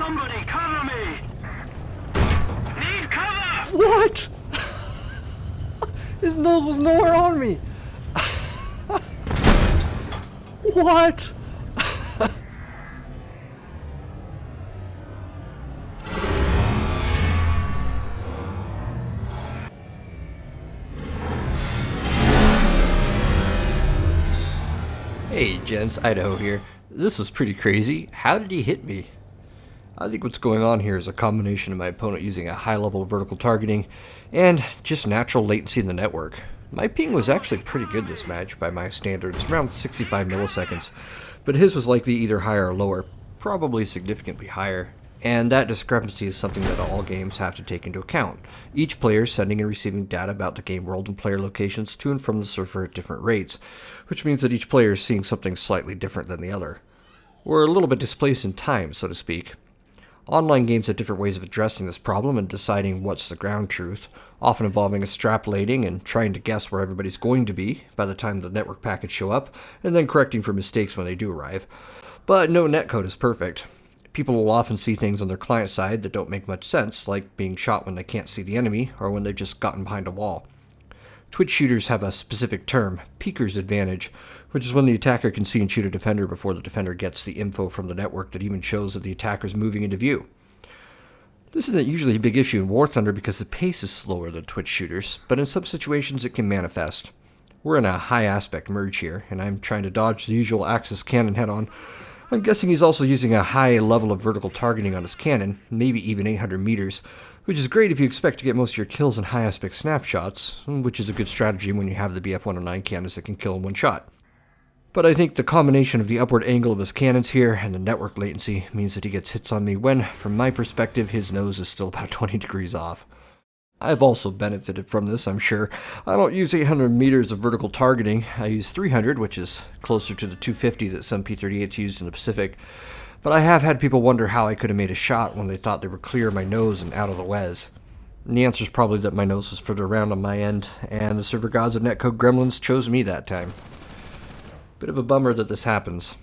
Somebody cover me! Need cover! What? His nose was nowhere on me. What? Hey gents, Idaho here. This was pretty crazy. How did he hit me? I think what's going on here is a combination of my opponent using a high level of vertical targeting and just natural latency in the network. My ping was actually pretty good this match by my standards, around 65 milliseconds, but his was likely either higher or lower, probably significantly higher. And that discrepancy is something that all games have to take into account. Each player sending and receiving data about the game world and player locations to and from the server at different rates, which means that each player is seeing something slightly different than the other. We're a little bit displaced in time, so to speak. Online games have different ways of addressing this problem and deciding what's the ground truth, often involving extrapolating and trying to guess where everybody's going to be by the time the network packets show up, and then correcting for mistakes when they do arrive. But no netcode is perfect. People will often see things on their client side that don't make much sense, like being shot when they can't see the enemy, or when they've just gotten behind a wall. Twitch shooters have a specific term, peeker's advantage, which is when the attacker can see and shoot a defender before the defender gets the info from the network that even shows that the attacker's moving into view. This isn't usually a big issue in War Thunder because the pace is slower than Twitch shooters, but in some situations it can manifest. We're in a high aspect merge here, and I'm trying to dodge the usual Axis cannon head-on. I'm guessing he's also using a high level of vertical targeting on his cannon, maybe even 800 meters, which is great if you expect to get most of your kills in high aspect snapshots, which is a good strategy when you have the BF-109 cannons that can kill in one shot. But I think the combination of the upward angle of his cannons here and the network latency means that he gets hits on me when, from my perspective, his nose is still about 20 degrees off. I've also benefited from this, I'm sure. I don't use 800 meters of vertical targeting. I use 300, which is closer to the 250 that some P-38s used in the Pacific. But I have had people wonder how I could have made a shot when they thought they were clear of my nose and out of the Wes. And the answer is probably that my nose was further around on my end, and the server gods and netcode gremlins chose me that time. Bit of a bummer that this happens.